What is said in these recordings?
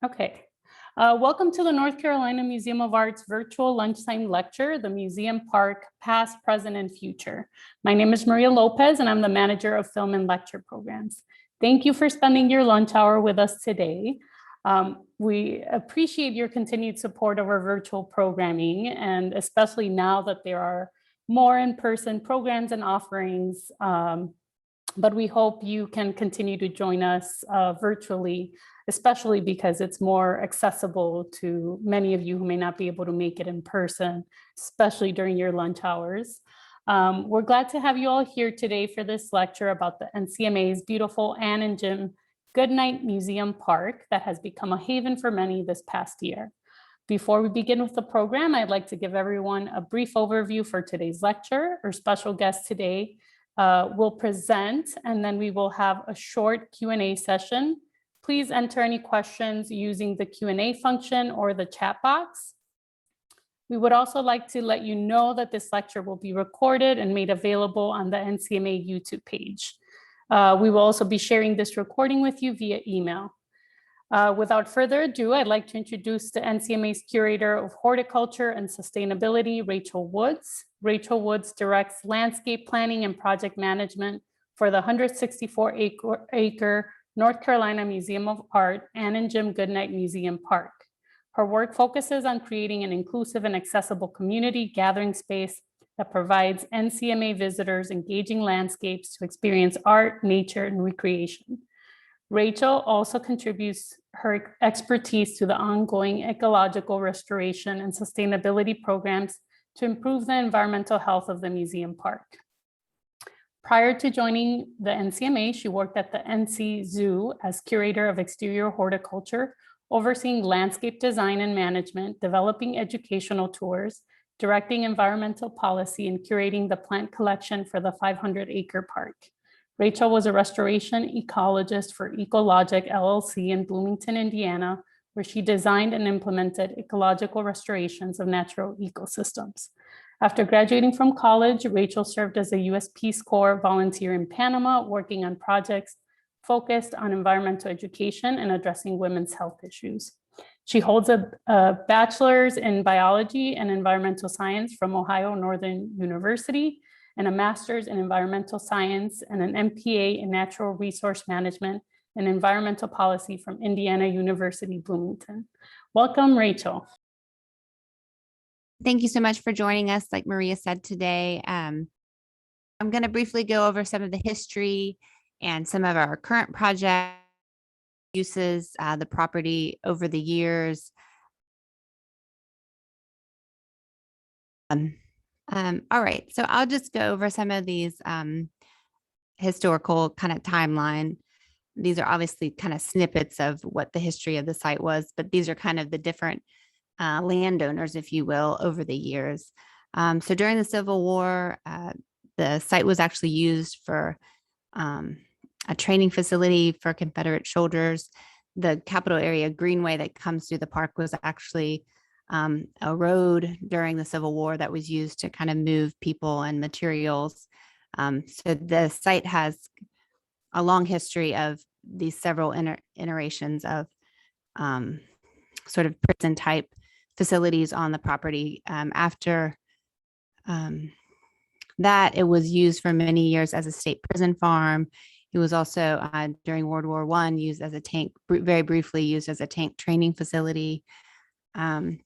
Okay. Welcome to the North Carolina Museum of Art's virtual lunchtime lecture, the Museum Park, Past, Present, and Future. My name is Maria Lopez, and I'm the manager of film and lecture programs. Thank you for spending your lunch hour with us today. We appreciate your continued support of our virtual programming, and especially now that there are more in-person programs and offerings, but we hope you can continue to join us virtually, especially because it's more accessible to many of you who may not be able to make it in person, especially during your lunch hours. We're glad to have you all here today for this lecture about the NCMA's beautiful Ann and Jim Goodnight Museum Park that has become a haven for many this past year. Before we begin with the program, I'd like to give everyone a brief overview for today's lecture. Our special guest today will present, and then we will have a short Q&A session. Please enter any questions using the Q&A function or the chat box. We would also like to let you know that this lecture will be recorded and made available on the NCMA YouTube page. We will also be sharing this recording with you via email. Without further ado, I'd like to introduce the NCMA's curator of horticulture and sustainability, Rachel Woods. Rachel Woods directs landscape planning and project management for the 164-acre North Carolina Museum of Art Ann and Jim Goodnight Museum Park. Her work focuses on creating an inclusive and accessible community gathering space that provides NCMA visitors engaging landscapes to experience art, nature, and recreation. Rachel also contributes her expertise to the ongoing ecological restoration and sustainability programs to improve the environmental health of the museum park. Prior to joining the NCMA, she worked at the NC Zoo as curator of exterior horticulture, overseeing landscape design and management, developing educational tours, directing environmental policy, and curating the plant collection for the 500-acre park. Rachel was a restoration ecologist for Ecologic LLC in Bloomington, Indiana, where she designed and implemented ecological restorations of natural ecosystems. After graduating from college, Rachel served as a U.S. Peace Corps volunteer in Panama, working on projects focused on environmental education and addressing women's health issues. She holds a bachelor's in biology and environmental science from Ohio Northern University, and a master's in environmental science and an MPA in natural resource management and environmental policy from Indiana University, Bloomington. Welcome, Rachel. Thank you so much for joining us. Like Maria said today, I'm going to briefly go over some of the history and some of our current project uses, the property over the years. All right, so I'll just go over some of these historical kind of timeline. These are obviously kind of snippets of what the history of the site was, but these are kind of the different landowners, if you will, over the years. So during the Civil War, the site was actually used for a training facility for Confederate soldiers. The Capitol Area Greenway that comes through the park was actually a road during the Civil War that was used to kind of move people and materials. So the site has a long history of these several iterations of sort of prison type facilities on the property. After that, it was used for many years as a state prison farm. It was also during World War I used as a tank, very briefly used as a tank training facility. And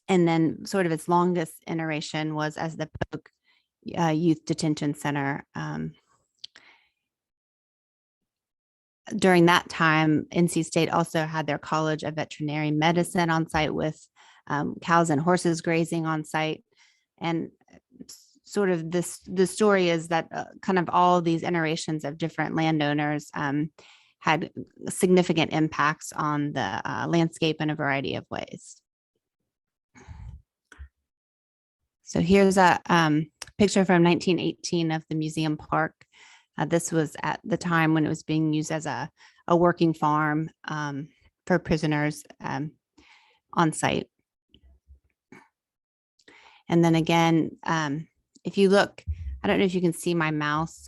then sort of its longest iteration was as the Polk Youth Detention Center. During that time, NC State also had their College of Veterinary Medicine on site with cows and horses grazing on site. And sort of the story is that kind of all of these iterations of different landowners had significant impacts on the landscape in a variety of ways. So here's a picture from 1918 of the museum park. This was at the time when it was being used as a working farm for prisoners on site. And then again, if you look, I don't know if you can see my mouse.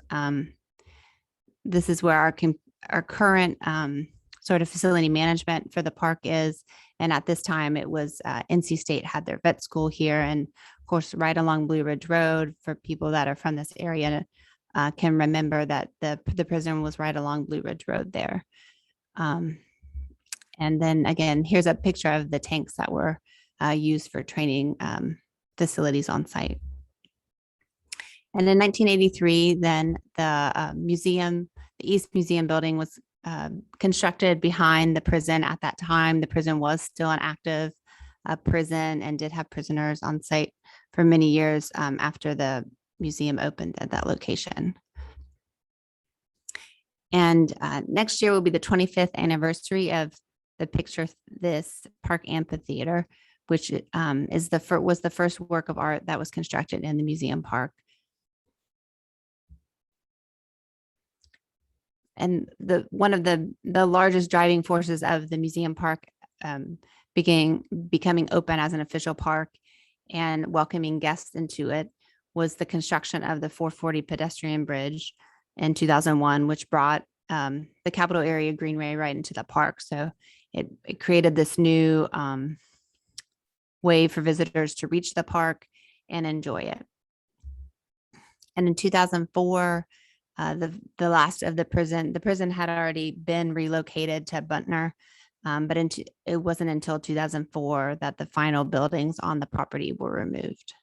This is where our current sort of facility management for the park is. And at this time, it was NC State had their vet school here. And of course, right along Blue Ridge Road, for people that are from this area, can remember that the prison was right along Blue Ridge Road there. And then again, here's a picture of the tanks that were used for training facilities on site. And in 1983, then the museum, the East Museum building was constructed behind the prison. At that time, the prison was still an active prison and did have prisoners on site for many years after the museum opened at that location. And next year will be the 25th anniversary of the Picture This Park Amphitheater, which was the first work of art that was constructed in the museum park. And one of the largest driving forces of the museum park becoming open as an official park and welcoming guests into it was the construction of the 440 pedestrian bridge in 2001, which brought the Capitol area greenway right into the park. So it created this new way for visitors to reach the park and enjoy it. And in 2004, the last of the prison had already been relocated to Buntner, but it wasn't until 2004 that the final buildings on the property were removed.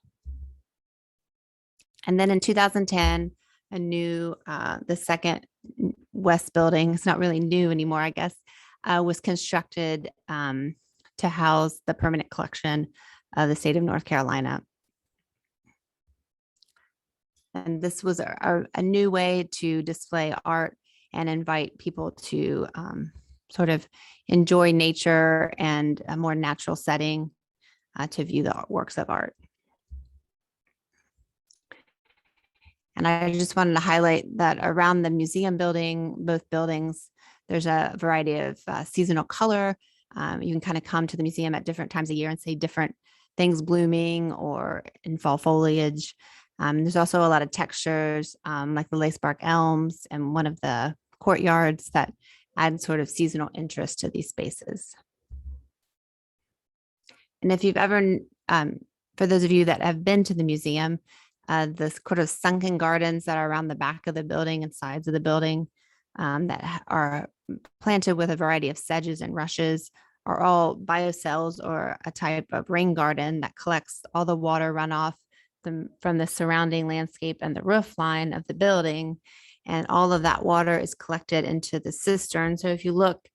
And then in 2010, a new, the second west building, it's not really new anymore, I guess, was constructed to house the permanent collection of the state of North Carolina. And this was a new way to display art and invite people to sort of enjoy nature and a more natural setting to view the works of art. And I just wanted to highlight that around the museum building, both buildings, there's a variety of seasonal color. You can kind of come to the museum at different times of year and see different things blooming or in fall foliage. There's also a lot of textures like the lacebark elms and one of the courtyards that add sort of seasonal interest to these spaces. And if you've ever, for those of you that have been to the museum, the sort of sunken gardens that are around the back of the building and sides of the building that are planted with a variety of sedges and rushes are all biocells, or a type of rain garden that collects all the water runoff from the surrounding landscape and the roof line of the building. And all of that water is collected into the cistern. So if you look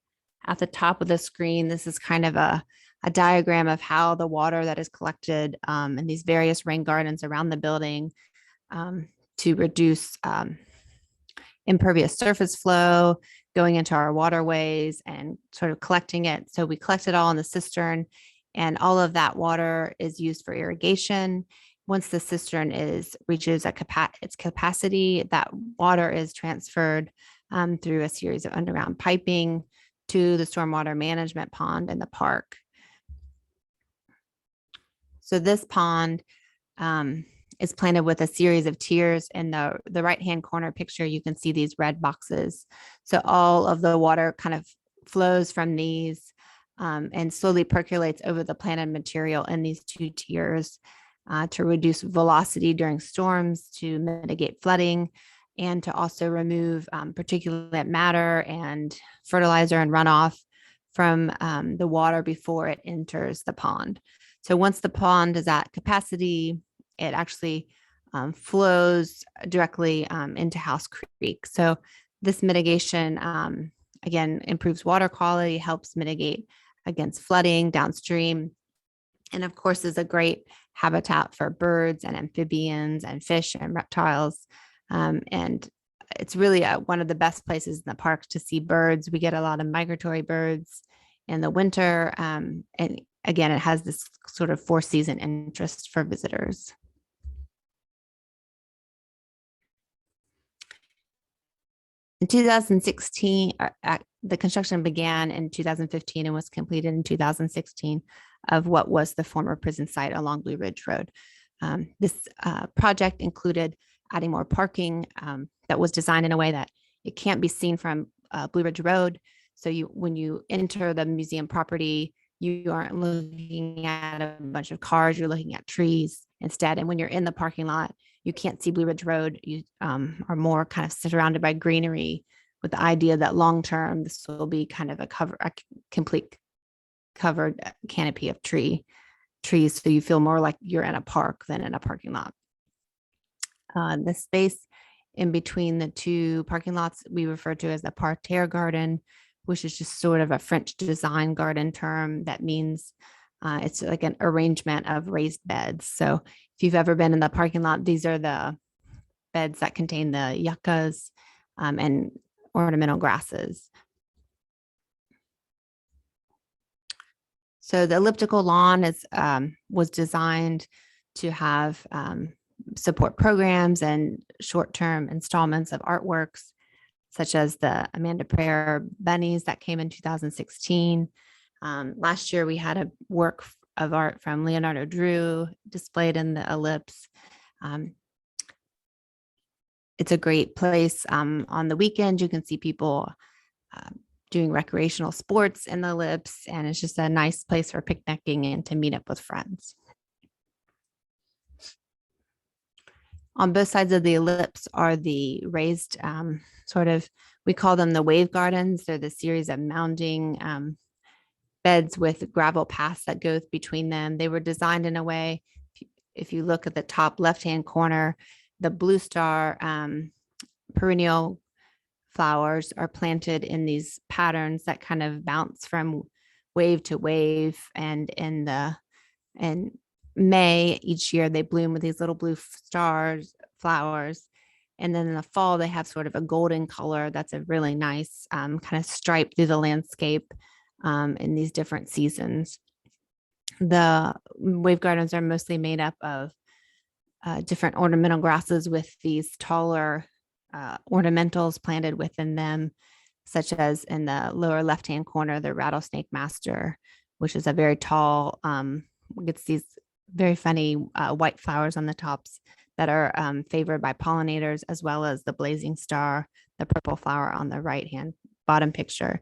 at the top of the screen, this is kind of a diagram of how the water that is collected in these various rain gardens around the building to reduce impervious surface flow going into our waterways and sort of collecting it. So we collect it all in the cistern, and all of that water is used for irrigation. Once the cistern reaches its capacity, that water is transferred through a series of underground piping to the stormwater management pond in the park. So this pond is planted with a series of tiers. In the right-hand corner picture, you can see these red boxes. So all of the water kind of flows from these and slowly percolates over the planted material in these two tiers to reduce velocity during storms, to mitigate flooding, and to also remove particulate matter and fertilizer and runoff from the water before it enters the pond. So once the pond is at capacity, it actually flows directly into House Creek. So this mitigation, again, improves water quality, helps mitigate against flooding downstream, and of course is a great habitat for birds and amphibians and fish and reptiles. And it's really one of the best places in the park to see birds. We get a lot of migratory birds in the winter. And again, it has this sort of four-season interest for visitors. In 2016, the construction began in 2015 and was completed in 2016 of what was the former prison site along Blue Ridge Road. This project included adding more parking that was designed in a way that it can't be seen from Blue Ridge Road. So when you enter the museum property, you aren't looking at a bunch of cars, you're looking at trees instead. And when you're in the parking lot, you can't see Blue Ridge Road. You are more kind of surrounded by greenery, with the idea that long-term, this will be kind of a complete covered canopy of trees. So you feel more like you're in a park than in a parking lot. The space in between the two parking lots we refer to as the parterre garden, which is just sort of a French design garden term that means it's like an arrangement of raised beds. So if you've ever been in the parking lot, these are the beds that contain the yuccas and ornamental grasses. So the elliptical lawn was designed to have support programs and short-term installments of artworks, such as the Amanda Prayer bunnies that came in 2016. Last year, we had a work of art from Leonardo Drew displayed in the Ellipse. It's a great place. On the weekend, you can see people doing recreational sports in the Ellipse, and it's just a nice place for picnicking and to meet up with friends. On both sides of the Ellipse are the raised we call them the wave gardens. They're the series of mounding beds with gravel paths that go between them. They were designed in a way, if you look at the top left-hand corner, the blue star perennial flowers are planted in these patterns that kind of bounce from wave to wave. And in May each year, they bloom with these little blue flowers. And then in the fall, they have sort of a golden color. That's a really nice kind of stripe through the landscape in these different seasons. The wave gardens are mostly made up of different ornamental grasses with these taller ornamentals planted within them, such as in the lower left-hand corner, the rattlesnake master, which is a very tall, gets these very funny white flowers on the tops that are favored by pollinators, as well as the blazing star, the purple flower on the right-hand bottom picture,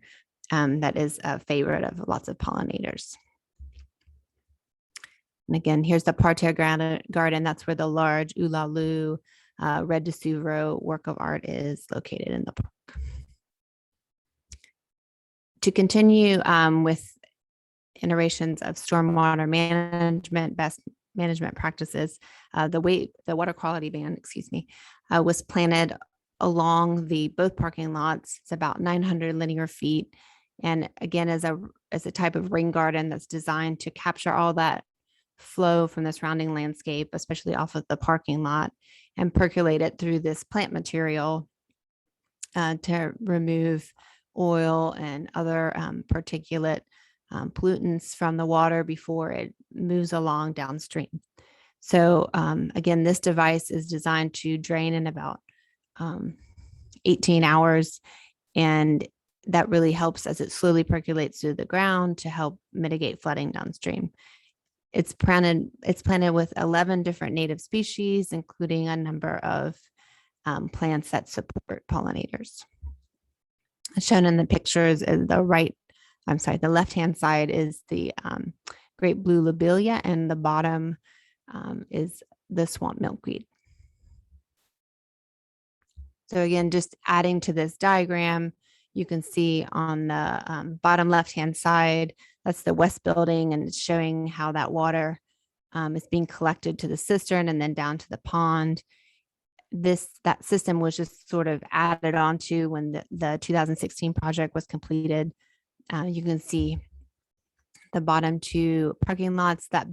that is a favorite of lots of pollinators. And again, here's the parterre garden. That's where the large Ulalu Red de Souvreau work of art is located in the park. To continue with iterations of stormwater management, best management practices, the water quality band, was planted along both parking lots. It's about 900 linear feet. And again, as a type of rain garden that's designed to capture all that flow from the surrounding landscape, especially off of the parking lot, and percolate it through this plant material to remove oil and other particulate pollutants from the water before it moves along downstream. So again, this device is designed to drain in about 18 hours, and that really helps as it slowly percolates through the ground to help mitigate flooding downstream. It's planted with 11 different native species, including a number of plants that support pollinators. As shown in the pictures, the left-hand side is the great blue lobelia, and the bottom is the swamp milkweed. So again, just adding to this diagram, you can see on the bottom left-hand side, that's the west building, and it's showing how that water is being collected to the cistern and then down to the pond. That system was just sort of added on to when the 2016 project was completed. You can see the bottom two parking lots that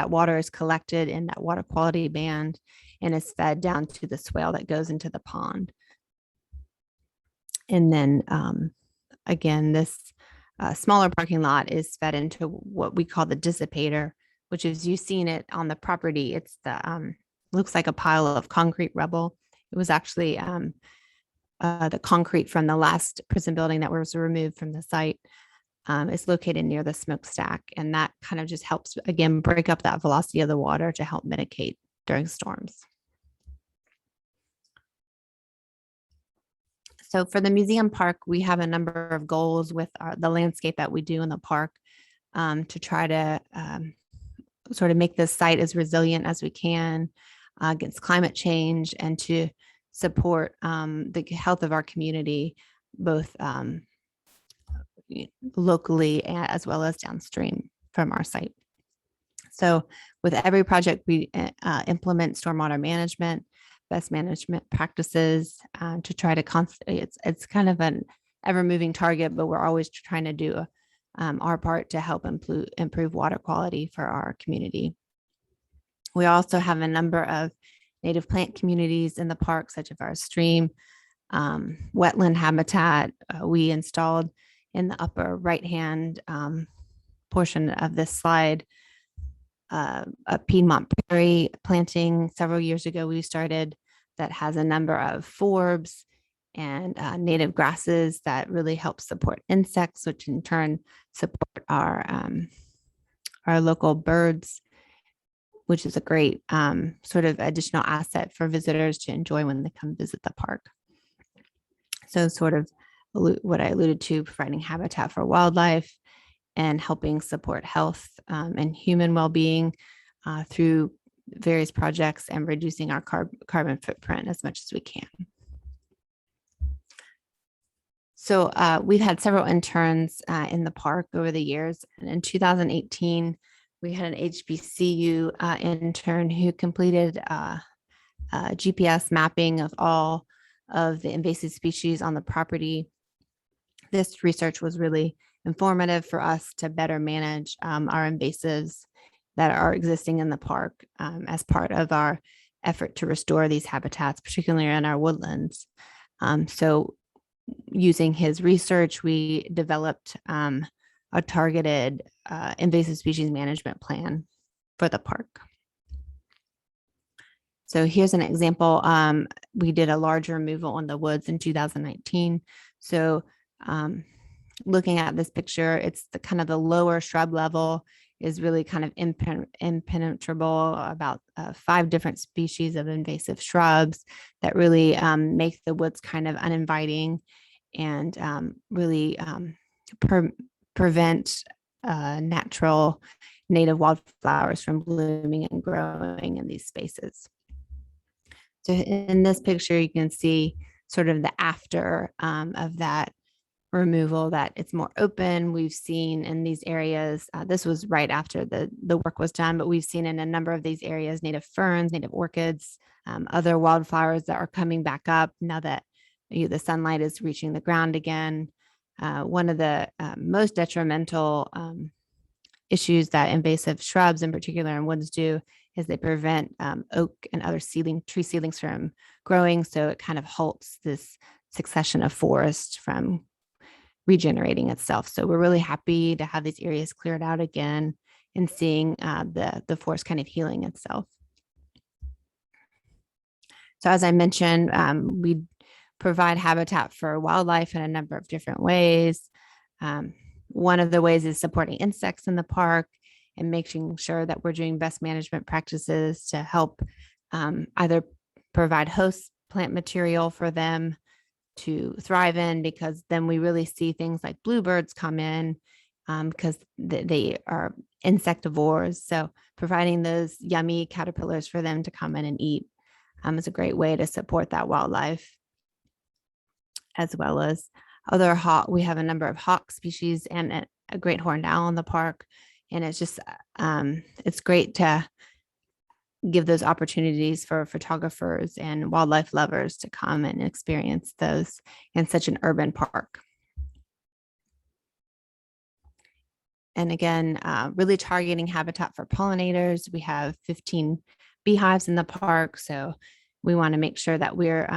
water is collected in that water quality band and is fed down to the swale that goes into the pond. And then again, this smaller parking lot is fed into what we call the Dissipator, which is, you've seen it on the property. It's looks like a pile of concrete rubble. It was actually the concrete from the last prison building that was removed from the site. It's located near the smokestack, and that kind of just helps, again, break up that velocity of the water to help mitigate during storms. So for the museum park, we have a number of goals with the landscape that we do in the park to try to sort of make this site as resilient as we can against climate change and to support the health of our community, both locally as well as downstream from our site. So with every project, we implement stormwater management, best management practices to try to constantly, it's kind of an ever moving target, but we're always trying to do our part to help improve water quality for our community. We also have a number of native plant communities in the park, such as our stream, wetland habitat. We installed in the upper right-hand portion of this slide a Piedmont prairie planting several years ago we started that has a number of forbs and native grasses that really help support insects, which in turn support our local birds, which is a great sort of additional asset for visitors to enjoy when they come visit the park. So sort of what I alluded to, providing habitat for wildlife and helping support health and human well-being through various projects and reducing our carbon footprint as much as we can. So we've had several interns in the park over the years. And in 2018, we had an HBCU intern who completed GPS mapping of all of the invasive species on the property. This research was really informative for us to better manage our invasives that are existing in the park as part of our effort to restore these habitats, particularly in our woodlands. So using his research, we developed a targeted invasive species management plan for the park. So here's an example. We did a large removal in the woods in 2019. So looking at this picture, it's the kind of the lower shrub level is really kind of impenetrable, about 5 different species of invasive shrubs that really make the woods kind of uninviting and really prevent natural native wildflowers from blooming and growing in these spaces. So in this picture, you can see sort of the after of that removal, that it's more open. We've seen in these areas, this was right after the work was done, but we've seen in a number of these areas, native ferns, native orchids, other wildflowers that are coming back up now that the sunlight is reaching the ground again. One of the most detrimental issues that invasive shrubs in particular in woods do is they prevent oak and other tree seedlings from growing. So it kind of halts this succession of forest from regenerating itself. So we're really happy to have these areas cleared out again and seeing the forest kind of healing itself. So as I mentioned, we provide habitat for wildlife in a number of different ways. One of the ways is supporting insects in the park and making sure that we're doing best management practices to help either provide host plant material for them to thrive in, because then we really see things like bluebirds come in because they are insectivores. So providing those yummy caterpillars for them to come in and eat is a great way to support that wildlife, as well as other hawk. We have a number of hawk species and a great horned owl in the park. And it's just, it's great to give those opportunities for photographers and wildlife lovers to come and experience those in such an urban park. And again, really targeting habitat for pollinators. We have 15 beehives in the park. So we want to make sure that we're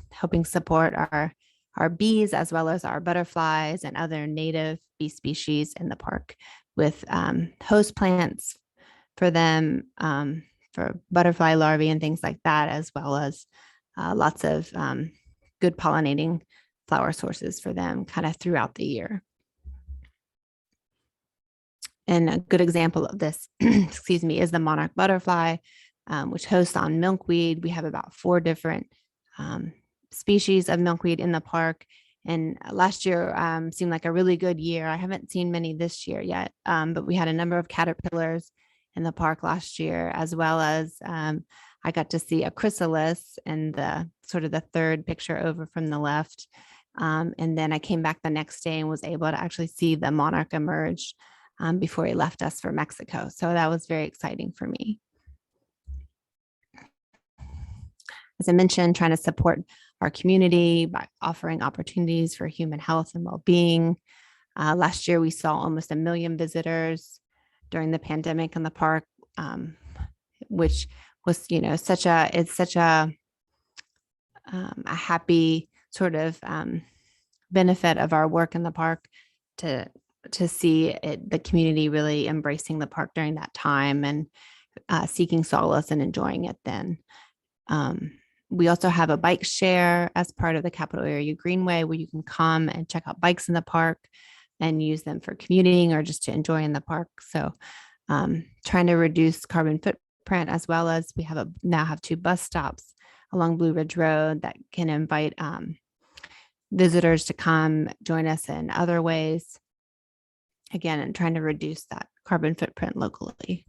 helping support our bees as well as our butterflies and other native bee species in the park with host plants for them, for butterfly larvae and things like that, as well as lots of good pollinating flower sources for them kind of throughout the year. And a good example of this, excuse me, is the monarch butterfly, which hosts on milkweed. We have about 4 different species of milkweed in the park. And last year seemed like a really good year. I haven't seen many this year yet, but we had a number of caterpillars in the park last year, as well as I got to see a chrysalis in the sort of the third picture over from the left. And then I came back the next day and was able to actually see the monarch emerge before he left us for Mexico. So that was very exciting for me. As I mentioned, trying to support our community by offering opportunities for human health and well-being. Last year, we saw almost 1 million visitors during the pandemic in the park, which was, such a happy sort of benefit of our work in the park to see the community really embracing the park during that time and seeking solace and enjoying it then. We also have a bike share as part of the Capital Area Greenway, where you can come and check out bikes in the park and use them for commuting or just to enjoy in the park. So trying to reduce carbon footprint, as well as we now have 2 bus stops along Blue Ridge Road that can invite visitors to come join us in other ways. Again, and trying to reduce that carbon footprint locally.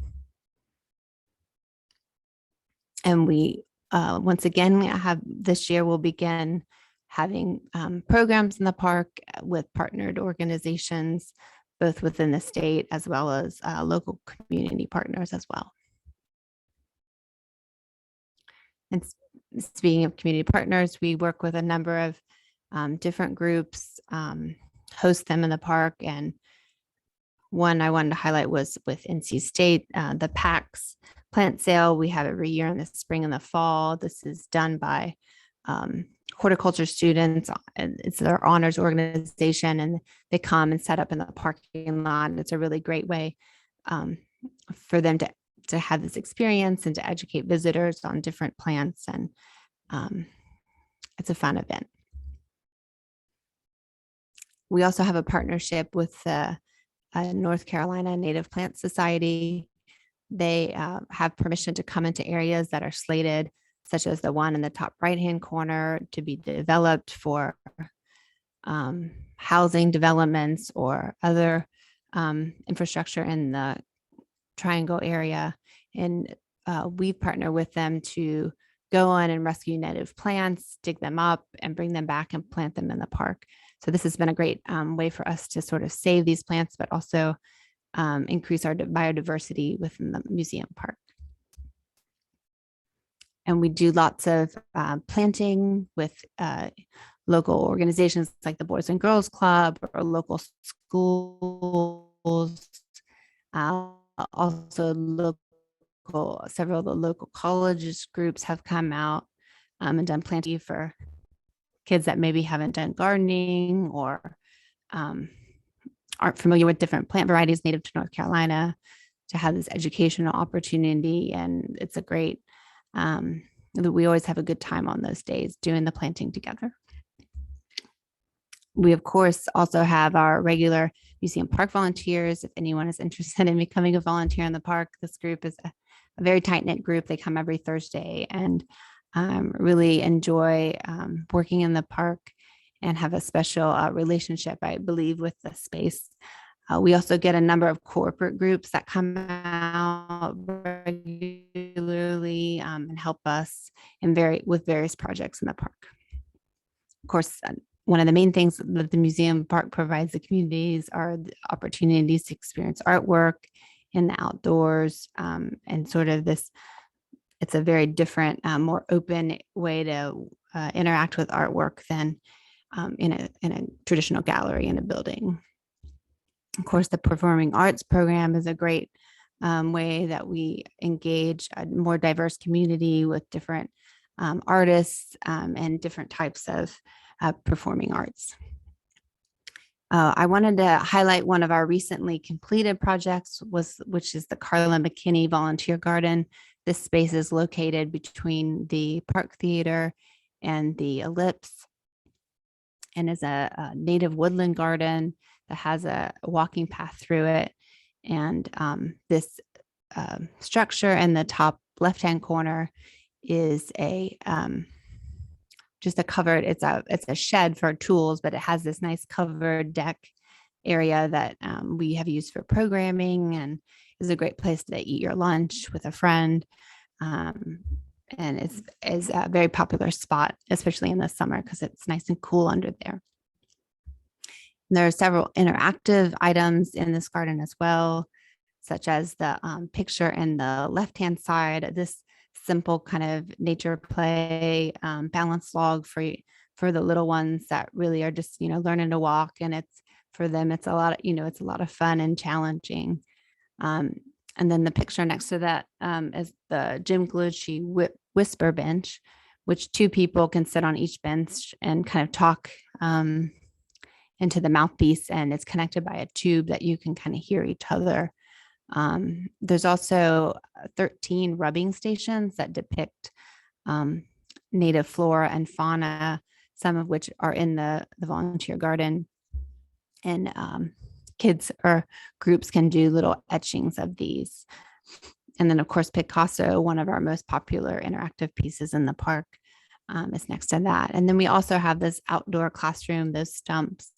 And we once again, this year we'll begin having programs in the park with partnered organizations, both within the state as well as local community partners as well. And speaking of community partners, we work with a number of different groups, host them in the park. And one I wanted to highlight was with NC State, the PAX plant sale. We have every year in the spring and the fall. This is done by horticulture students, and it's their honors organization, and they come and set up in the parking lot. It's a really great way for them to have this experience and to educate visitors on different plants, and it's a fun event. We also have a partnership with the North Carolina Native Plant Society. They have permission to come into areas that are slated, such as the one in the top right-hand corner, to be developed for housing developments or other infrastructure in the Triangle area. And we partner with them to go on and rescue native plants, dig them up, and bring them back and plant them in the park. So this has been a great way for us to sort of save these plants, but also increase our biodiversity within the museum park. And we do lots of planting with local organizations like the Boys and Girls Club or local schools. Also several of the local colleges groups have come out and done planting for kids that maybe haven't done gardening or aren't familiar with different plant varieties native to North Carolina, to have this educational opportunity. And it's a great, we always have a good time on those days doing the planting together. We, of course, also have our regular museum park volunteers. If anyone is interested in becoming a volunteer in the park, this group is a very tight-knit group. They come every Thursday and really enjoy working in the park and have a special relationship, I believe, with the space. We also get a number of corporate groups that come out regularly and help us with various projects in the park. Of course, one of the main things that the museum park provides the communities are the opportunities to experience artwork in the outdoors, and sort of this, it's a very different, more open way to interact with artwork than in a traditional gallery in a building. Of course, the performing arts program is a great way that we engage a more diverse community with different artists and different types of performing arts. I wanted to highlight one of our recently completed projects, which is the Carla McKinney Volunteer Garden. This space is located between the Park Theater and the Ellipse, and is a native woodland garden that has a walking path through it. And this structure in the top left-hand corner is just a covered, it's a shed for tools, but it has this nice covered deck area that we have used for programming, and is a great place to eat your lunch with a friend. And is a very popular spot, especially in the summer, because it's nice and cool under there. There are several interactive items in this garden as well, such as the picture in the left-hand side, this simple kind of nature play balance log for the little ones that really are just, learning to walk. And it's for them, it's a lot of, it's a lot of fun and challenging. And then the picture next to that is the Jim Galucci whisper bench, which 2 people can sit on each bench and kind of talk into the mouthpiece, and it's connected by a tube that you can kind of hear each other. There's also 13 rubbing stations that depict native flora and fauna, some of which are in the volunteer garden. And kids or groups can do little etchings of these. And then, of course, Picasso, one of our most popular interactive pieces in the park, is next to that. And then we also have this outdoor classroom, those stumps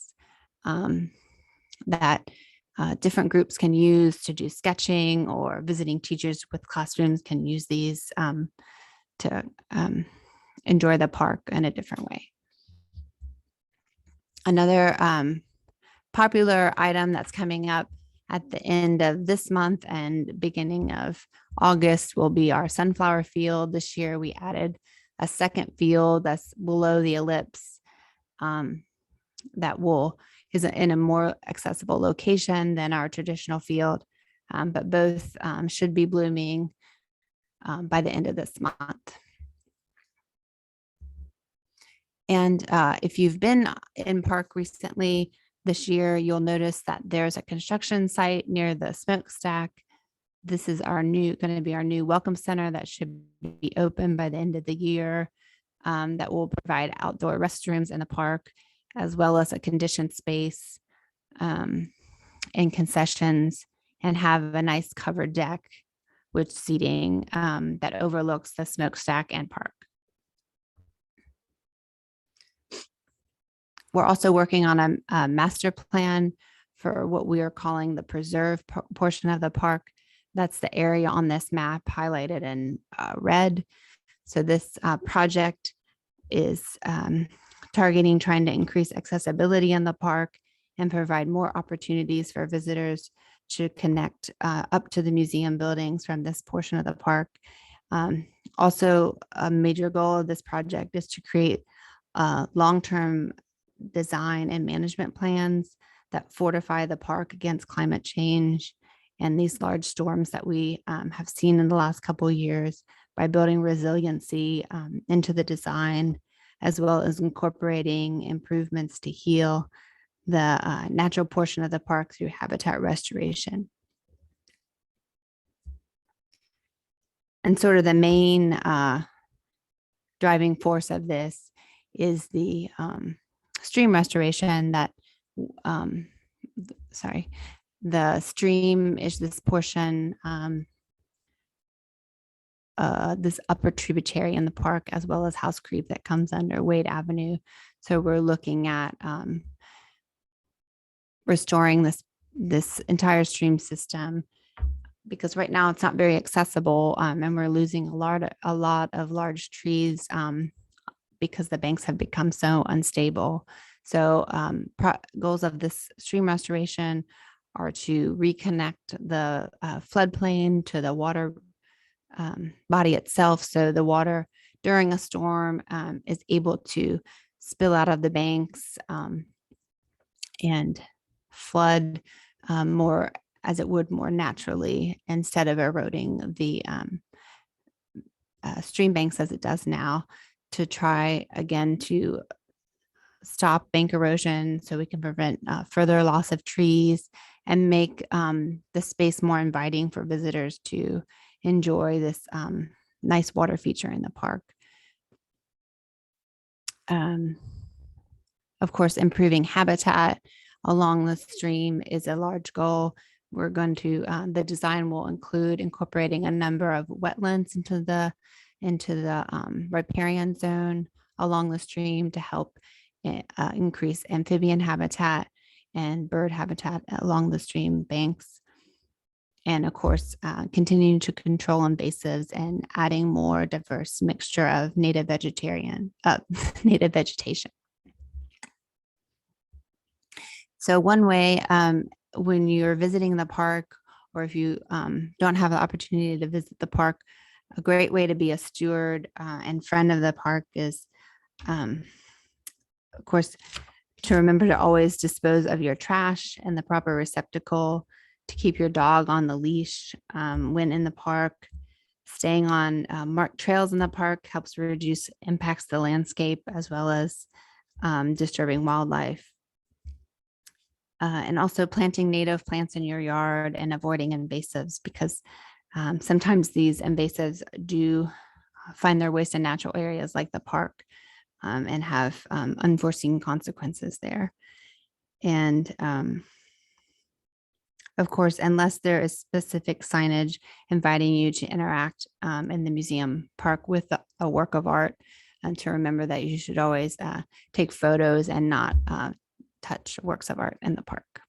that different groups can use to do sketching, or visiting teachers with classrooms can use these to enjoy the park in a different way. Another popular item that's coming up at the end of this month and beginning of August will be our sunflower field. This year we added a second field that's below the ellipse that is in a more accessible location than our traditional field, but both should be blooming by the end of this month. And if you've been in park recently this year, you'll notice that there's a construction site near the smokestack. This is going to be our new welcome center that should be open by the end of the year, that will provide outdoor restrooms in the park, as well as a conditioned space and concessions, and have a nice covered deck with seating that overlooks the smokestack and park. We're also working on a master plan for what we are calling the preserve portion of the park. That's the area on this map highlighted in red. So this project is targeting trying to increase accessibility in the park and provide more opportunities for visitors to connect up to the museum buildings from this portion of the park. Also, a major goal of this project is to create long-term design and management plans that fortify the park against climate change and these large storms that we have seen in the last couple of years, by building resiliency into the design, as well as incorporating improvements to heal the natural portion of the park through habitat restoration. And sort of the main driving force of this is the stream restoration that, the stream is this portion, this upper tributary in the park, as well as House Creek that comes under Wade Avenue. So we're looking at restoring this entire stream system, because right now it's not very accessible, and we're losing a lot of large trees because the banks have become so unstable. So goals of this stream restoration are to reconnect the floodplain to the water body itself. So the water during a storm is able to spill out of the banks and flood more as it would more naturally, instead of eroding the stream banks as it does now, to try again to stop bank erosion so we can prevent further loss of trees and make the space more inviting for visitors to enjoy this nice water feature in the park. Of course, improving habitat along the stream is a large goal. We're going to, the design will include incorporating a number of wetlands into the riparian zone, along the stream to help increase amphibian habitat and bird habitat along the stream banks. And of course, continuing to control invasives and adding more diverse mixture of native vegetation. So one way when you're visiting the park, or if you don't have the opportunity to visit the park, a great way to be a steward and friend of the park is, of course, to remember to always dispose of your trash in the proper receptacle, to keep your dog on the leash when in the park. Staying on marked trails in the park helps reduce impacts to the landscape as well as disturbing wildlife. And also planting native plants in your yard and avoiding invasives, because sometimes these invasives do find their ways to natural areas like the park and have unforeseen consequences there. And of course, unless there is specific signage inviting you to interact in the museum park with a work of art, and to remember that you should always take photos and not touch works of art in the park.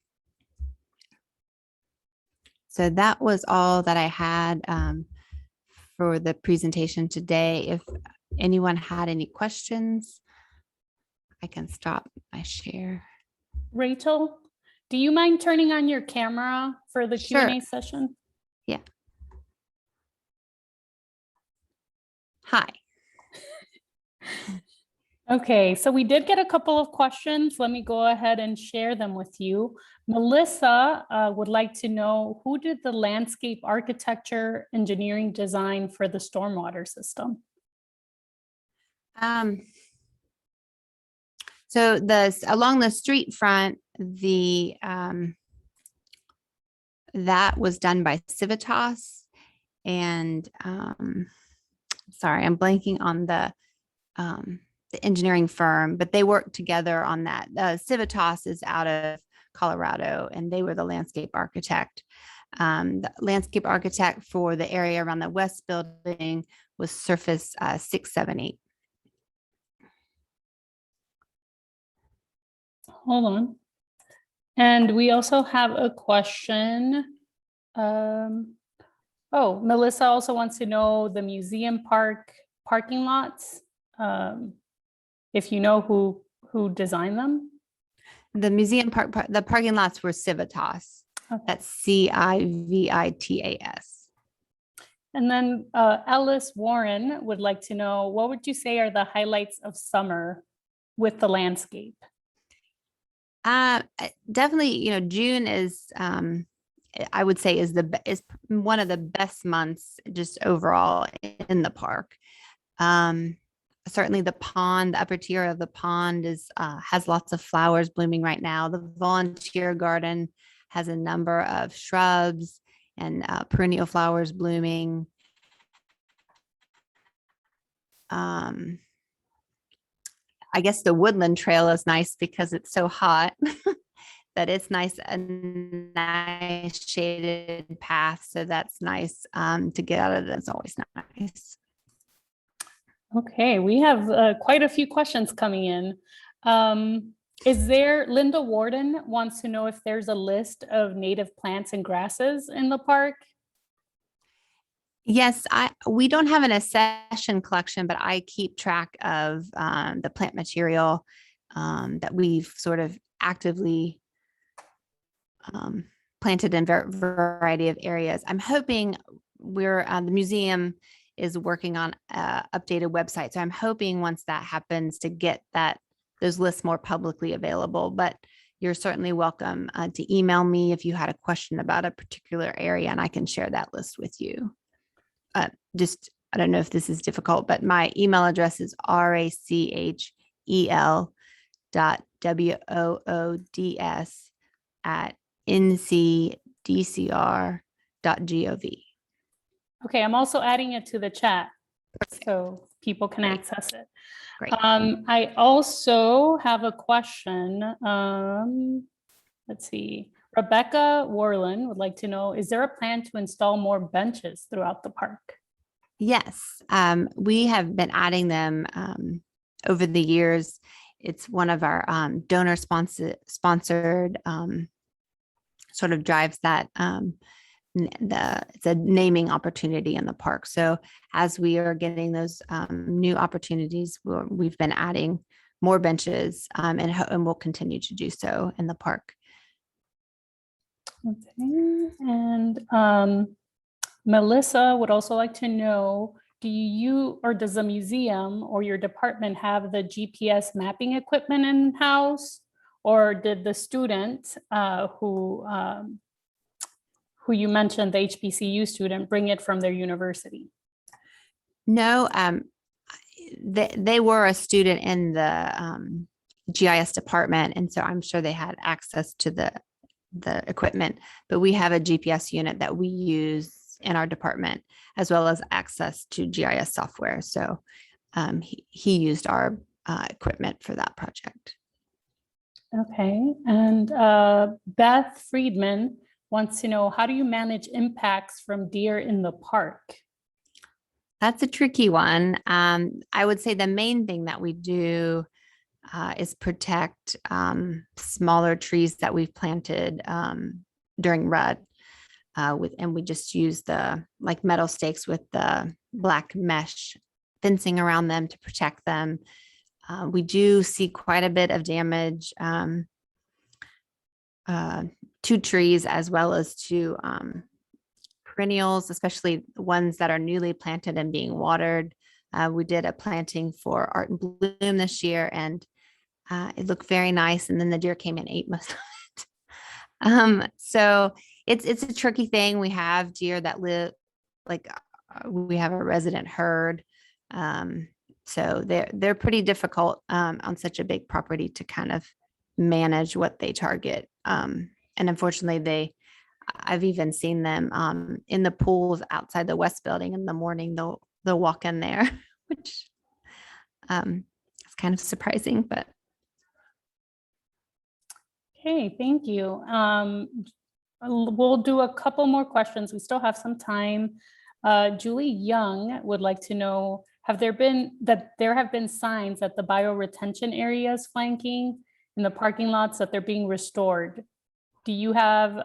So that was all that I had for the presentation today. If anyone had any questions, I can stop my share. Rachel, do you mind turning on your camera for the Sure. Q&A session? Yeah. Hi. Okay, so we did get a couple of questions. Let me go ahead and share them with you. Melissa would like to know, who did the landscape architecture engineering design for the stormwater system? So along the street front, that was done by Civitas, and sorry, I'm blanking on the engineering firm, but they worked together on that. Civitas is out of Colorado, and they were the landscape architect. The landscape architect for the area around the west building was Surface 678. Hold on. And we also have a question. Oh, Melissa also wants to know the museum park parking lots. If you know who designed them. The museum park, the parking lots were Civitas. Okay. That's Civitas. And then Ellis Warren would like to know, what would you say are the highlights of summer with the landscape? Definitely, June is, I would say, is one of the best months just overall in the park. Certainly the pond, the upper tier of the pond has lots of flowers blooming right now. The volunteer garden has a number of shrubs and perennial flowers blooming. I guess the woodland trail is nice because it's so hot that it's nice, a nice shaded path. So that's nice to get out of. That's always nice. Okay, we have quite a few questions coming in. Linda Warden wants to know if there's a list of native plants and grasses in the park. Yes, we don't have an accession collection, but I keep track of the plant material that we've sort of actively planted in a variety of areas. I'm hoping the museum is working on an updated website. So I'm hoping once that happens to get those lists more publicly available, but you're certainly welcome to email me if you had a question about a particular area, and I can share that list with you. I don't know if this is difficult, but my email address is rachel.woods@ncdcr.gov. Okay, I'm also adding it to the chat so people can access it. Great. I also have a question. Let's see. Rebecca Warland would like to know, is there a plan to install more benches throughout the park? Yes, we have been adding them over the years, it's one of our donor sponsored sort of drives that it's a naming opportunity in the park. So as we are getting those new opportunities, we've been adding more benches and we'll continue to do so in the park. Okay. And Melissa would also like to know, does the museum or your department have the GPS mapping equipment in-house? Or did the student who you mentioned, the HBCU student, bring it from their university? No, they were a student in the GIS department, and so I'm sure they had access to the equipment, but we have a GPS unit that we use in our department, as well as access to GIS software. So he used our equipment for that project. Okay. And Beth Friedman wants to know, how do you manage impacts from deer in the park? That's a tricky one. I would say the main thing that we do is protect smaller trees that we've planted during rut. And we just use the metal stakes with the black mesh fencing around them to protect them. We do see quite a bit of damage to trees, as well as to perennials, especially ones that are newly planted and being watered. We did a planting for Art and Bloom this year, and it looked very nice. And then the deer came and ate most of it. So it's a tricky thing. We have deer that live, we have a resident herd. So they're pretty difficult on such a big property to kind of manage what they target. And unfortunately, I've even seen them in the pools outside the West Building in the morning. They'll walk in there, which is kind of surprising, but. Okay, thank you. We'll do a couple more questions. We still have some time. Julie Young would like to know, there have been signs that the bioretention areas flanking in the parking lots that they're being restored. Do you have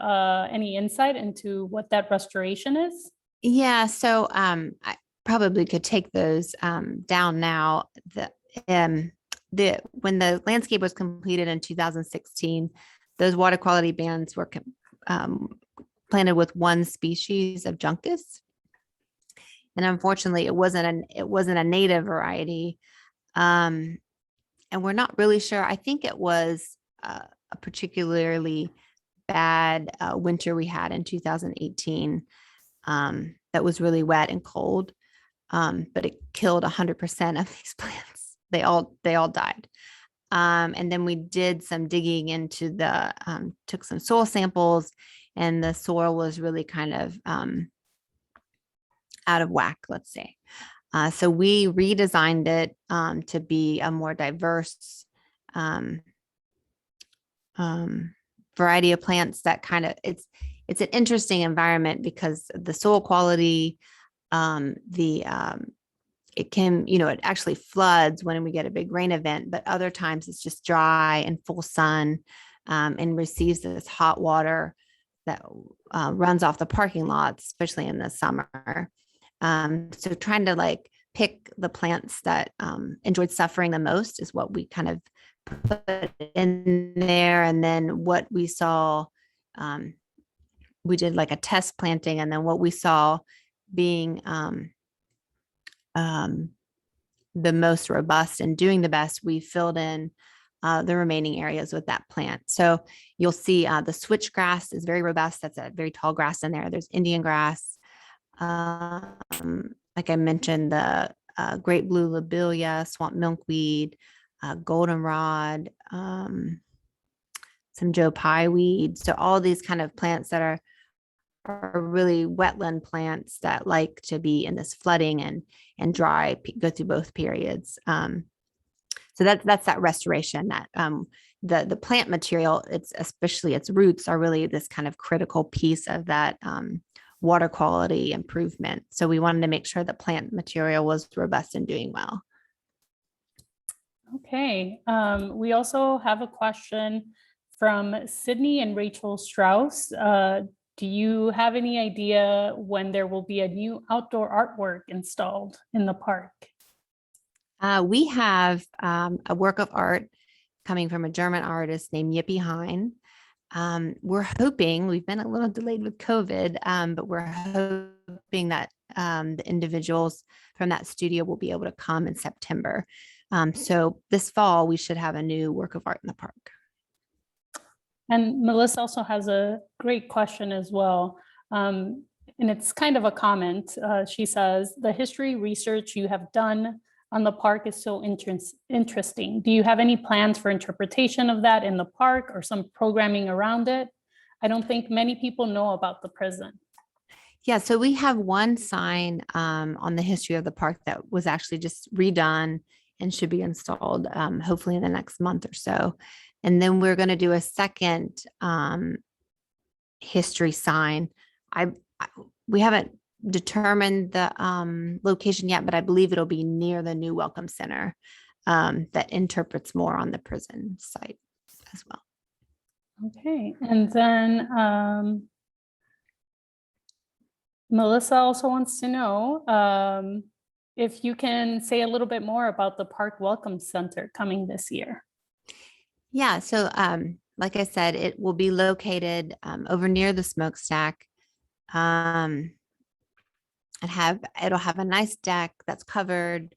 any insight into what that restoration is? Yeah, so I probably could take those down now. When the landscape was completed in 2016, those water quality bands were planted with one species of juncus, and unfortunately, it wasn't a native variety, and we're not really sure. I think it was a particularly bad winter we had in 2018 that was really wet and cold, but it killed 100% of these plants. They all died. And then we did some digging into took some soil samples, and the soil was really kind of out of whack, let's say. So we redesigned it to be a more diverse variety of plants that kind of, it's an interesting environment because the soil quality, it can, it actually floods when we get a big rain event, but other times it's just dry and full sun, and receives this hot water that runs off the parking lots, especially in the summer. So trying to pick the plants that enjoyed suffering the most is what we kind of put in there. And then what we saw, we did a test planting, and then what we saw being the most robust and doing the best, we filled in the remaining areas with that plant. So you'll see the switchgrass is very robust. That's a very tall grass in there. There's Indian grass. Like I mentioned, the great blue lobelia, swamp milkweed, goldenrod, some Joe Pye weed. So all these kind of plants that are really wetland plants that like to be in this flooding and dry, go through both periods. So that's that restoration, that the plant material, especially its roots, are really this kind of critical piece of that water quality improvement. So we wanted to make sure the plant material was robust and doing well. Okay, we also have a question from Sydney and Rachel Strauss. Do you have any idea when there will be a new outdoor artwork installed in the park? We have a work of art coming from a German artist named Yippie Hein. We're hoping, we've been a little delayed with COVID, but we're hoping that the individuals from that studio will be able to come in September. So this fall, we should have a new work of art in the park. And Melissa also has a great question as well. And it's kind of a comment. She says, the history research you have done on the park is so interesting. Do you have any plans for interpretation of that in the park or some programming around it? I don't think many people know about the prison. Yeah, so we have one sign on the history of the park that was actually just redone and should be installed hopefully in the next month or so. And then we're going to do a second history sign. We haven't determined the location yet, but I believe it'll be near the new Welcome Center that interprets more on the prison site as well. Okay, and then Melissa also wants to know if you can say a little bit more about the Park Welcome Center coming this year. Yeah, so like I said, it will be located over near the smokestack. It'll have a nice deck that's covered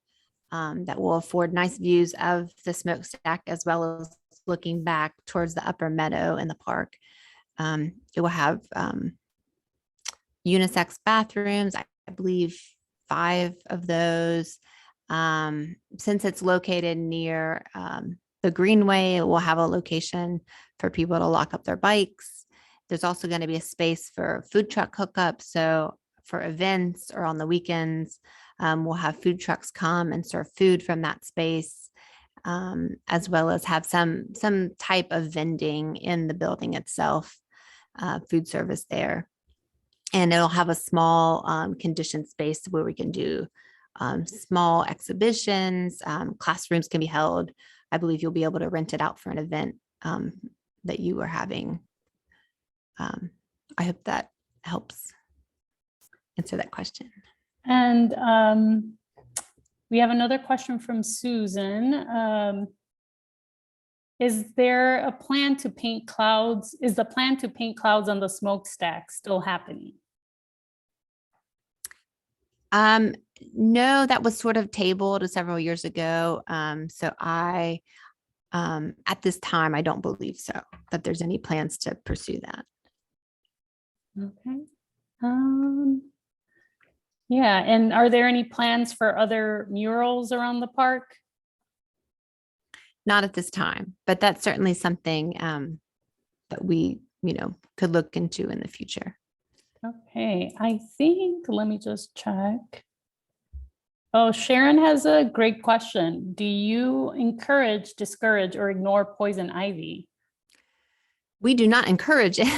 that will afford nice views of the smokestack as well as looking back towards the upper meadow in the park. It will have unisex bathrooms, I believe 5 of those. Since it's located near the Greenway, it will have a location for people to lock up their bikes. There's also going to be a space for food truck hookup. So for events or on the weekends, we'll have food trucks come and serve food from that space, as well as have some type of vending in the building itself, food service there. And it'll have a small conditioned space where we can do small exhibitions, classrooms can be held. I believe you'll be able to rent it out for an event that you are having. I hope that helps answer that question. And we have another question from Susan. Is there a plan to paint clouds? Is the plan to paint clouds on the smokestack still happening? No, that was sort of tabled several years ago. So at this time, I don't believe so, that there's any plans to pursue that. Okay. Yeah, and are there any plans for other murals around the park? Not at this time, but that's certainly something that we, could look into in the future. Okay, I think, let me just check. Oh, Sharon has a great question. Do you encourage, discourage, or ignore poison ivy? We do not encourage it.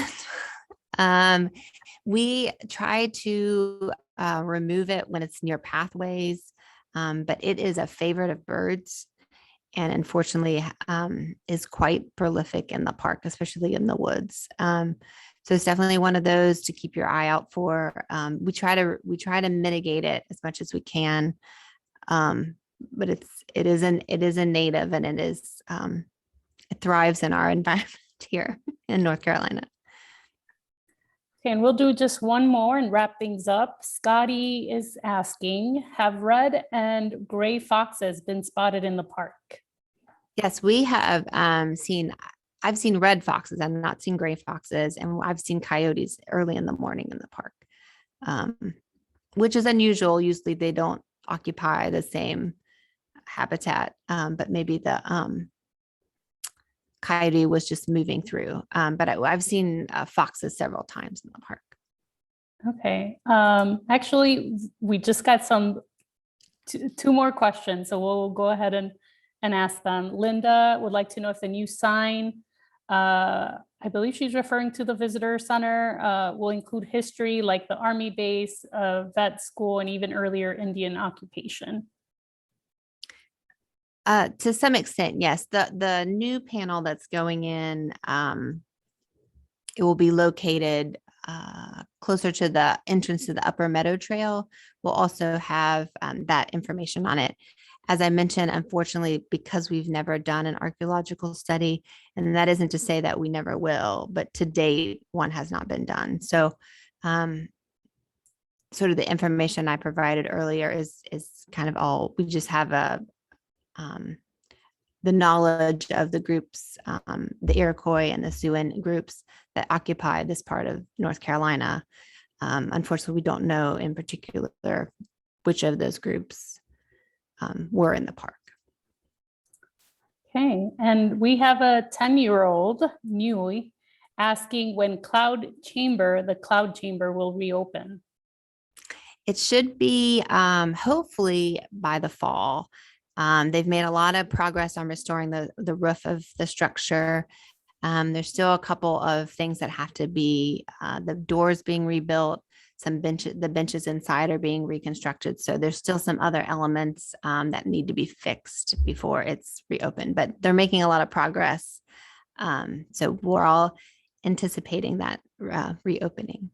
We try to remove it when it's near pathways, but it is a favorite of birds and unfortunately is quite prolific in the park, especially in the woods. So it's definitely one of those to keep your eye out for. We try to mitigate it as much as we can, but it is a native and it thrives in our environment here in North Carolina. Okay, and we'll do just one more and wrap things up. Scotty is asking, have red and gray foxes been spotted in the park? Yes, we have I've seen red foxes. I've not seen gray foxes, and I've seen coyotes early in the morning in the park, which is unusual. Usually they don't occupy the same habitat, but maybe the coyote was just moving through. But I've seen foxes several times in the park. Okay. Actually, we just got two more questions, so we'll go ahead and ask them. Linda would like to know if the new sign, I believe she's referring to the visitor center, will include history like the Army base, vet school, and even earlier Indian occupation. To some extent, yes. The new panel that's going in, it will be located closer to the entrance to the Upper Meadow Trail. We'll also have that information on it. As I mentioned, unfortunately, because we've never done an archaeological study, and that isn't to say that we never will, but to date, one has not been done. So sort of the information I provided earlier is kind of all, we just have the knowledge of the groups, the Iroquois and the Siouan groups that occupy this part of North Carolina. Unfortunately, we don't know in particular which of those groups were in the park. Okay, and we have a 10-year-old, Nui, asking when the cloud chamber will reopen. It should be hopefully by the fall. They've made a lot of progress on restoring the roof of the structure. There's still a couple of things that have to be, the doors being rebuilt, the benches inside are being reconstructed. So there's still some other elements that need to be fixed before it's reopened, but they're making a lot of progress. So we're all anticipating that reopening.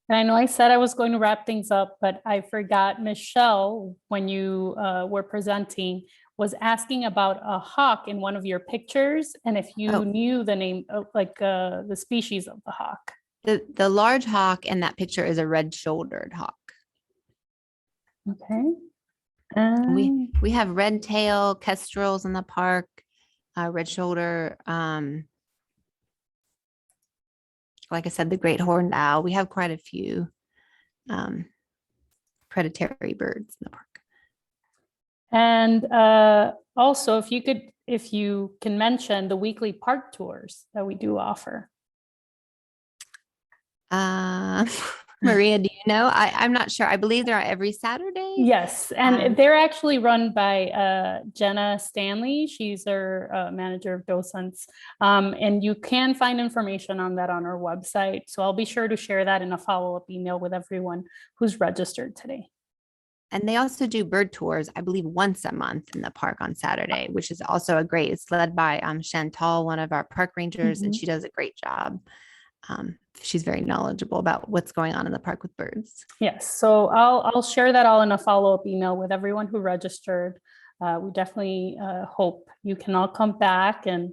And I know I said I was going to wrap things up, but I forgot Michelle, when you were presenting, was asking about a hawk in one of your pictures, and if you knew the name, the species of the hawk. The large hawk in that picture is a red-shouldered hawk. Okay. We have red-tailed kestrels in the park, red shoulder. Like I said, the great horned owl. We have quite a few predatory birds in the park. And also, if you can mention the weekly park tours that we do offer. Maria, do you know? I'm not sure. I believe they're every Saturday. Yes, and they're actually run by Jenna Stanley. She's our manager of docents, and you can find information on that on our website. So I'll be sure to share that in a follow-up email with everyone who's registered today. And they also do bird tours, I believe, once a month in the park on Saturday, which is also it's led by Chantal, one of our park rangers, and she does a great job. She's very knowledgeable about what's going on in the park with birds. Yes, so I'll share that all in a follow-up email with everyone who registered. We definitely hope you can all come back and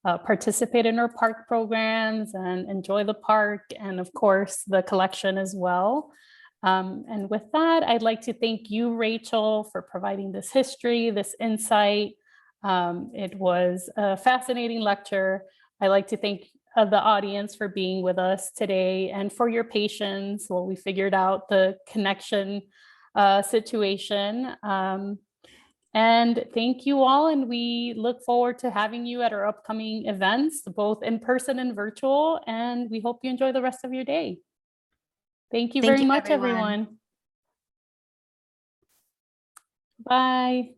participate in our park programs and enjoy the park, and of course the collection as well. And with that, I'd like to thank you, Rachel, for providing this history, this insight. It was a fascinating lecture. I'd like to thank the audience for being with us today and for your patience while we figured out the connection situation. And thank you all, and we look forward to having you at our upcoming events, both in person and virtual, and we hope you enjoy the rest of your day. Thank you very much, everyone. Bye.